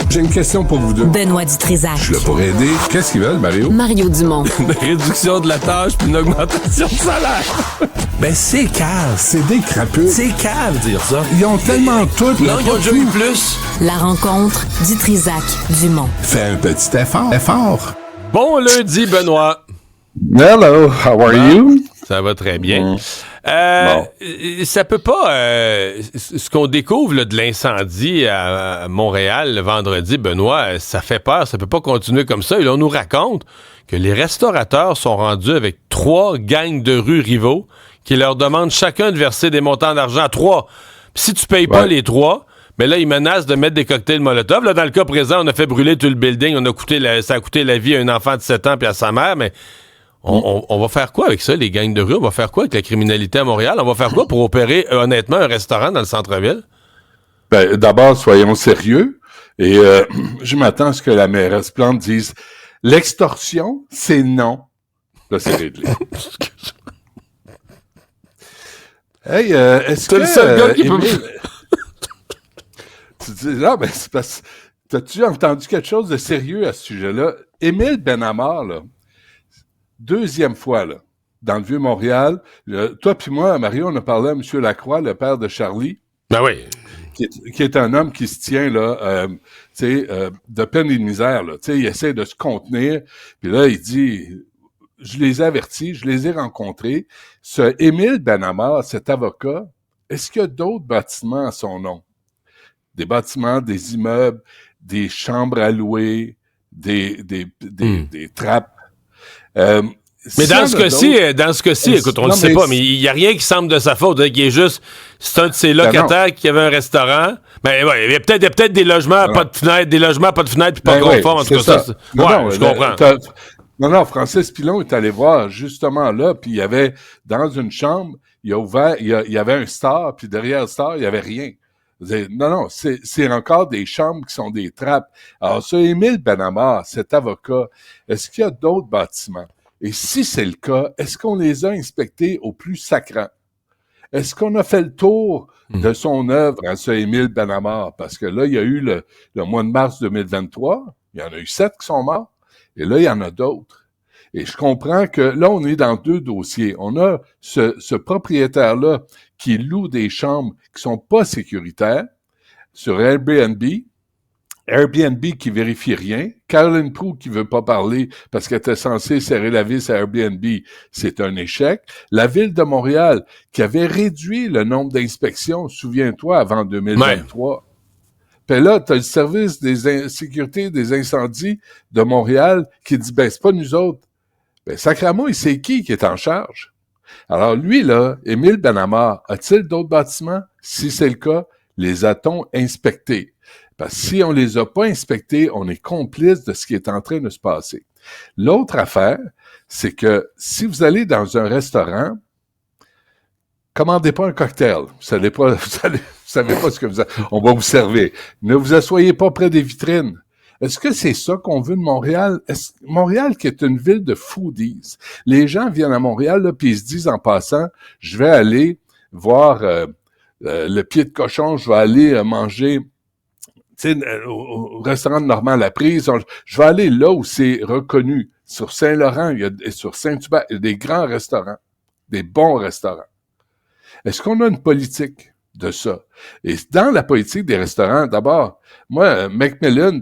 J'ai une question pour vous deux. Benoît Dutrisac. Je suis là pour aider. Qu'est-ce qu'ils veulent, Mario? Mario Dumont. Une réduction de la tâche puis une augmentation de salaire. Ben, c'est cave. C'est des crapules. C'est cave, dire ça. Ils ont tellement tout. Non, ils ont déjà eu plus. La rencontre Dutrisac-Dumont. Fais un petit effort. Bon lundi, Benoît. Hello, how are you? Ça va très bien. Bon. Ça peut pas... ce qu'on découvre là, de l'incendie à Montréal le vendredi, Benoît, ça fait peur. Ça peut pas continuer comme ça. Et là, on nous raconte que les restaurateurs sont rendus avec 3 gangs de rue rivaux qui leur demandent chacun de verser des montants d'argent à 3. Puis si tu payes pas les 3... Mais là, ils menacent de mettre des cocktails Molotov. Là, dans le cas présent, on a fait brûler tout le building. Ça a coûté la vie à un enfant de 7 ans puis à sa mère. Mais on va faire quoi avec ça, les gangs de rue? On va faire quoi avec la criminalité à Montréal? On va faire quoi pour opérer, honnêtement, un restaurant dans le centre-ville? Ben, d'abord, soyons sérieux. Et je m'attends à ce que la mairesse Plante dise « L'extorsion, c'est non. » Là, c'est réglé. Hey, est-ce que... C'est le seul gars qui peut... Tu dis, là, ben, c'est parce... T'as-tu entendu quelque chose de sérieux à ce sujet-là? Émile Benamar, là, 2e fois, là, dans le Vieux-Montréal, toi puis moi, Mario, on a parlé à M. Lacroix, le père de Charlie. Ben oui. Qui est un homme qui se tient, là, de peine et de misère, là. Tu sais, il essaie de se contenir. Puis là, il dit... Je les ai avertis, je les ai rencontrés. Ce Émile Benamar, cet avocat, est-ce qu'il y a d'autres bâtiments à son nom? Des bâtiments, des immeubles, des chambres à louer, des trappes. Mais dans ce cas-ci, écoute, on ne le sait pas, mais il n'y a rien qui semble de sa faute. Il est juste, c'est un de ses locataires qui avait un restaurant. Ben ouais, il y a peut-être des logements, pas de fenêtres, puis pas confort. En tout cas, ça. Je comprends. Non, Francis Pilon est allé voir justement là, puis il y avait, dans une chambre, il y avait un star, puis derrière le star, il y avait rien. Non, c'est encore des chambres qui sont des trappes. Alors, ça, Émile Benamar, cet avocat, est-ce qu'il y a d'autres bâtiments? Et si c'est le cas, est-ce qu'on les a inspectés au plus sacrant? Est-ce qu'on a fait le tour de son œuvre à ce Émile Benamar? Parce que là, il y a eu le mois de mars 2023, il y en a eu 7 qui sont morts, et là, il y en a d'autres. Et je comprends que là, on est dans 2 dossiers. On a ce propriétaire-là qui loue des chambres qui sont pas sécuritaires sur Airbnb. Airbnb qui vérifie rien. Caroline Proulx qui veut pas parler parce qu'elle était censée serrer la vis à Airbnb. C'est un échec. La Ville de Montréal qui avait réduit le nombre d'inspections, souviens-toi, avant 2023. Ouais. Puis là, tu as le service des sécurité des incendies de Montréal qui dit, ben, c'est pas nous autres. Ben, sacrément, il sait qui est en charge. Alors, lui, là, Émile Benamar, a-t-il d'autres bâtiments? Si c'est le cas, les a-t-on inspectés? Parce que si on les a pas inspectés, on est complice de ce qui est en train de se passer. L'autre affaire, c'est que si vous allez dans un restaurant, commandez pas un cocktail. Vous savez pas ce que on va vous servir. Ne vous asseyez pas près des vitrines. Est-ce que c'est ça qu'on veut de Montréal? Montréal qui est une ville de foodies. Les gens viennent à Montréal, là, puis ils se disent en passant, je vais aller voir le pied de cochon, je vais aller manger au restaurant de Normand-Laprise. Je vais aller là où c'est reconnu. Sur Saint-Laurent, et sur Saint-Hubert, il y a des grands restaurants, des bons restaurants. Est-ce qu'on a une politique de ça? Et dans la politique des restaurants, d'abord, moi, Macmillan,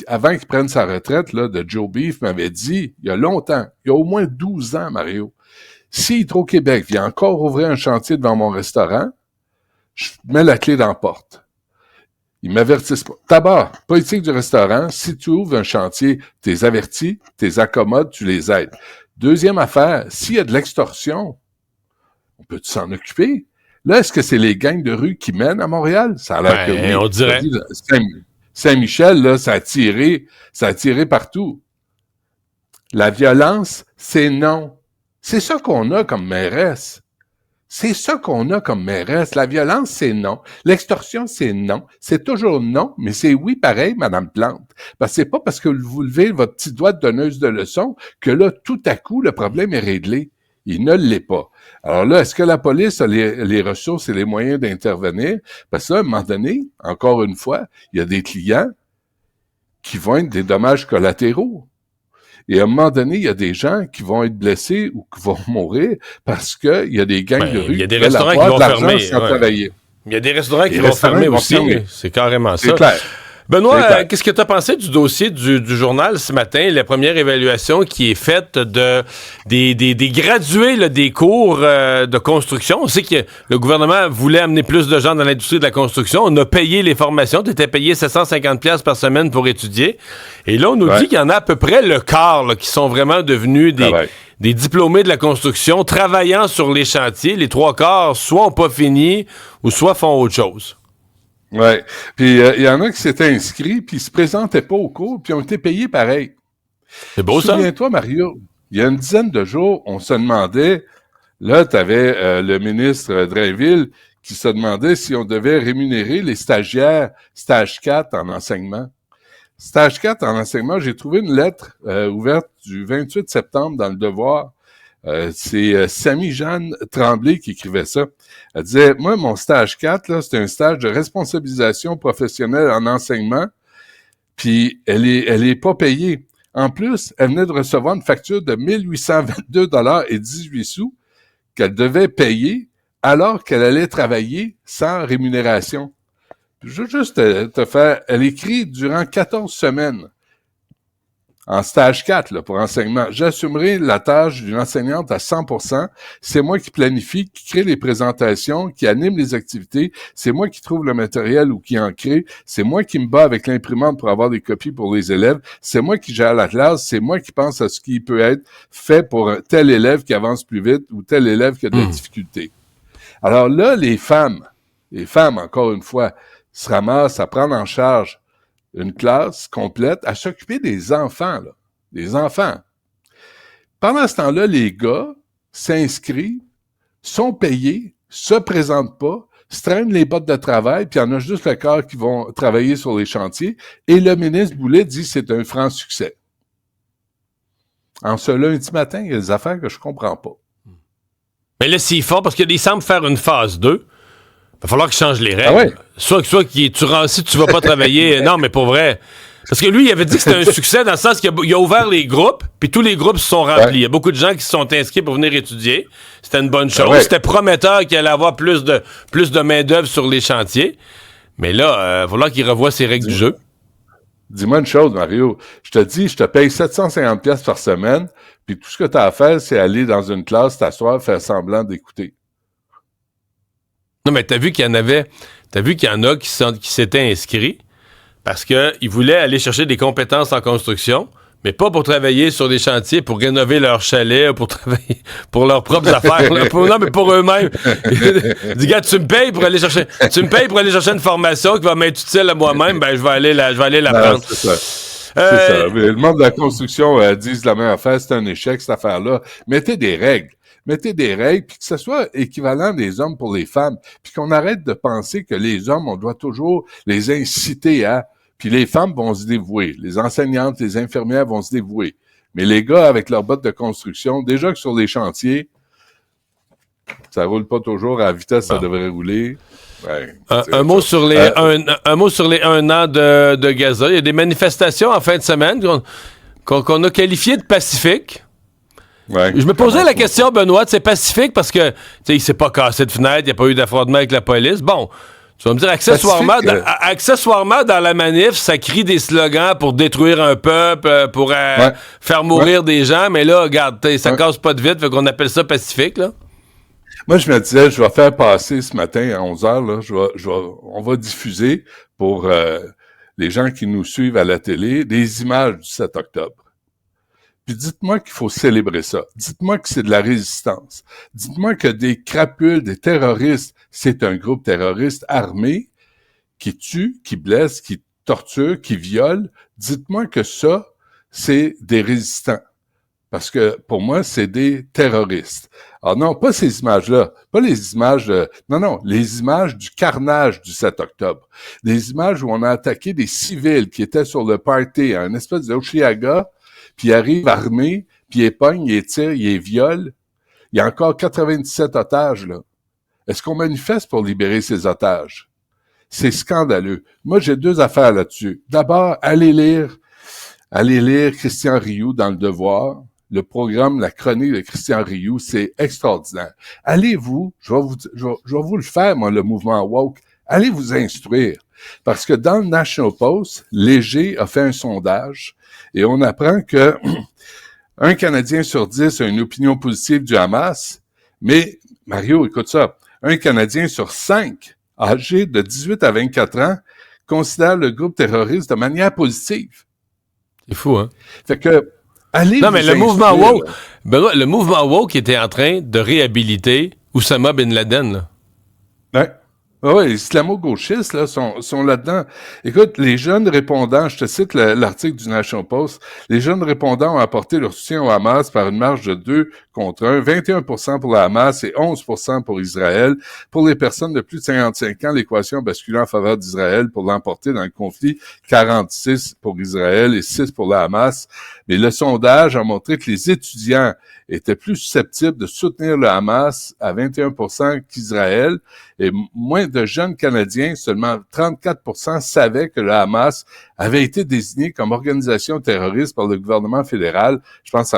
avant qu'il prenne sa retraite là, de Joe Beef, m'avait dit, il y a longtemps, il y a au moins 12 ans, Mario, si Hydro-Québec vient encore ouvrir un chantier devant mon restaurant, je mets la clé dans la porte. Ils m'avertissent pas. D'abord, politique du restaurant, si tu ouvres un chantier, tu les avertis, tu les accommodes, tu les aides. Deuxième affaire, s'il y a de l'extorsion, on peut s'en occuper? Là, est-ce que c'est les gangs de rue qui mènent à Montréal? Ça a l'air que oui. On dirait. Saint-Michel, là, ça a tiré partout. La violence, c'est non. C'est ça qu'on a comme mairesse. C'est ça qu'on a comme mairesse. La violence, c'est non. L'extorsion, c'est non. C'est toujours non, mais c'est oui pareil, Madame Plante. Parce que c'est pas parce que vous levez votre petit doigt de donneuse de leçons que là, tout à coup, le problème est réglé. Il ne l'est pas. Alors là, est-ce que la police a les ressources et les moyens d'intervenir? Parce que là, à un moment donné, encore une fois, il y a des clients qui vont être des dommages collatéraux. Et à un moment donné, il y a des gens qui vont être blessés ou qui vont mourir parce qu'il y a des gangs de rue il y a des qui veulent restaurants avoir qui vont de l'argent fermer, sans ouais. travailler. Il y a des restaurants qui Les vont restaurants fermer vont aussi. fermer. C'est carrément ça. C'est clair. Benoît, C'est clair. qu'est-ce que tu as pensé du dossier du journal ce matin, la première évaluation qui est faite des gradués là, des cours de construction? On sait que le gouvernement voulait amener plus de gens dans l'industrie de la construction. On a payé les formations. Tu étais payé 750$ par semaine pour étudier. Et là, on nous dit qu'il y en a à peu près le quart là, qui sont vraiment devenus des diplômés de la construction, travaillant sur les chantiers. Les 3/4, soit n'ont pas fini ou soit font autre chose. Oui. Puis il y en a qui s'étaient inscrits, puis ils se présentaient pas au cours, puis ont été payés pareil. C'est beau, ça? Souviens-toi, Mario, il y a une dizaine de jours, on se demandait, là, tu avais le ministre Drainville qui se demandait si on devait rémunérer les stagiaires stage 4 en enseignement. Stage 4 en enseignement, j'ai trouvé une lettre ouverte du 28 septembre dans Le Devoir. C'est Samy-Jeanne Tremblay qui écrivait ça. Elle disait, moi, mon stage 4, là, c'est un stage de responsabilisation professionnelle en enseignement, puis elle est pas payée. En plus, elle venait de recevoir une facture de 1822,18 $ qu'elle devait payer alors qu'elle allait travailler sans rémunération. Je veux juste te faire, elle écrit durant 14 semaines en stage 4 là, pour enseignement. J'assumerai la tâche d'une enseignante à 100%. C'est moi qui planifie, qui crée les présentations, qui anime les activités. C'est moi qui trouve le matériel ou qui en crée. C'est moi qui me bats avec l'imprimante pour avoir des copies pour les élèves. C'est moi qui gère la classe. C'est moi qui pense à ce qui peut être fait pour un tel élève qui avance plus vite ou tel élève qui a de la difficulté. Alors là, les femmes, encore une fois, se ramassent à prendre en charge une classe complète, à s'occuper des enfants, là. Des enfants. Pendant ce temps-là, les gars s'inscrivent, sont payés, se présentent pas, se traînent les bottes de travail, puis il y en a juste le quart qui vont travailler sur les chantiers, et le ministre Boulet dit que c'est un franc succès. En ce lundi matin, il y a des affaires que je comprends pas. Mais là, s'ils font, parce qu'il semble faire une phase 2, il va falloir qu'ils changent les règles. Ah ouais? Soit si tu vas pas travailler, non, mais pour vrai. Parce que lui, il avait dit que c'était un succès dans le sens qu'il a ouvert les groupes, puis tous les groupes se sont remplis. Ouais. Il y a beaucoup de gens qui se sont inscrits pour venir étudier. C'était une bonne chose. Ah ouais. C'était prometteur qu'il allait avoir plus de main-d'œuvre sur les chantiers. Mais là, il va falloir qu'il revoie ses règles du jeu. Dis-moi une chose, Mario. Je te dis, je te paye 750$ par semaine, puis tout ce que tu as à faire, c'est aller dans une classe, t'asseoir, faire semblant d'écouter. Non, mais t'as vu qu'il y en a qui s'étaient inscrits parce qu'ils voulaient aller chercher des compétences en construction, mais pas pour travailler sur des chantiers, pour rénover leur chalet, pour travailler pour leurs propres affaires. Là, non, mais pour eux-mêmes. Dis, gars, tu me payes pour aller chercher une formation qui va m'être utile à moi-même, ben je vais aller la prendre. C'est ça. C'est ça. Le monde de la construction disent la même affaire, c'est un échec, cette affaire-là. Mettez des règles, puis que ce soit équivalent des hommes pour les femmes, puis qu'on arrête de penser que les hommes, on doit toujours les inciter à, puis les femmes vont se dévouer, les enseignantes, les infirmières vont se dévouer. Mais les gars, avec leurs bottes de construction, déjà que sur les chantiers, ça roule pas toujours à la vitesse que ça devrait rouler. Ouais, un mot sur les 1 an de Gaza. Il y a des manifestations en fin de semaine qu'on a qualifiées de pacifiques. Ouais, je me posais la question, Benoît, c'est pacifique parce que il s'est pas cassé de fenêtre, il n'y a pas eu d'affrontement avec la police. Bon, tu vas me dire, accessoirement, dans la manif, ça crie des slogans pour détruire un peuple, pour faire mourir des gens, mais là, regarde, ça casse pas de vite, fait qu'on appelle ça pacifique, là. Moi, je me disais, je vais faire passer ce matin à 11h, là, on va diffuser pour les gens qui nous suivent à la télé des images du 7 octobre. Puis dites-moi qu'il faut célébrer ça. Dites-moi que c'est de la résistance. Dites-moi que des crapules, des terroristes, c'est un groupe terroriste armé qui tue, qui blesse, qui torture, qui viole. Dites-moi que ça, c'est des résistants. Parce que pour moi, c'est des terroristes. Alors non, pas ces images-là, pas les images les images du carnage du 7 octobre. Des images où on a attaqué des civils qui étaient sur le party, un espèce de Oshiaga, puis ils arrivent armés, puis ils pognent, ils tirent, ils violent. Il y a encore 97 otages, là. Est-ce qu'on manifeste pour libérer ces otages? C'est scandaleux. Moi, j'ai 2 affaires là-dessus. D'abord, allez lire Christian Rioux dans Le Devoir. Le programme, la chronique de Christian Rioux, c'est extraordinaire. Allez-vous, je vais vous le faire, moi, le mouvement woke. Allez vous instruire. Parce que dans le National Post, Léger a fait un sondage et on apprend que un Canadien sur 10 a une opinion positive du Hamas, mais, Mario, écoute ça, un Canadien sur 5, âgé de 18 à 24 ans, considère le groupe terroriste de manière positive. C'est fou, hein? Fait que, allez non, vous mais le instruire, mouvement woke, là. Benoît, le mouvement woke était en train de réhabiliter Oussama Bin Laden, là. Ouais. Oui, les islamo-gauchistes là, sont là-dedans. Écoute, les jeunes répondants, je te cite l'article du National Post, les jeunes répondants ont apporté leur soutien au Hamas par une marge de 2 contre 1, 21% pour le Hamas et 11% pour Israël. Pour les personnes de plus de 55 ans, l'équation a basculé en faveur d'Israël pour l'emporter dans le conflit, 46 pour Israël et 6 pour le Hamas. Mais le sondage a montré que les étudiants étaient plus susceptibles de soutenir le Hamas à 21% qu'Israël et moins de jeunes Canadiens, seulement 34% savaient que le Hamas avait été désigné comme organisation terroriste par le gouvernement fédéral. Je pense que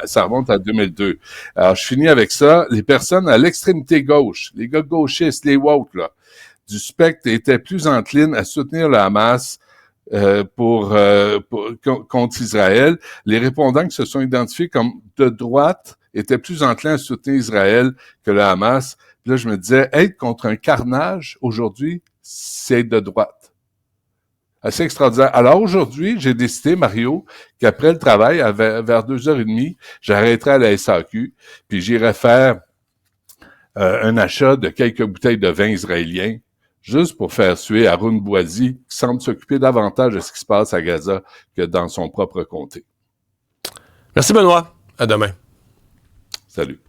ça remonte à 2002. Alors, je finis avec ça. Les personnes à l'extrémité gauche, les gars gauchistes, les woke, là, du spectre étaient plus enclines à soutenir le Hamas contre Israël. Les répondants qui se sont identifiés comme de droite étaient plus enclins à soutenir Israël que le Hamas. Puis là, je me disais, être contre un carnage, aujourd'hui, c'est de droite. Assez extraordinaire. Alors aujourd'hui, j'ai décidé, Mario, qu'après le travail, vers 2h30, j'arrêterai à la SAQ, puis j'irai faire un achat de quelques bouteilles de vin israélien, juste pour faire suer Haroun Bouazi, qui semble s'occuper davantage de ce qui se passe à Gaza que dans son propre comté. Merci, Benoît. À demain. Salut.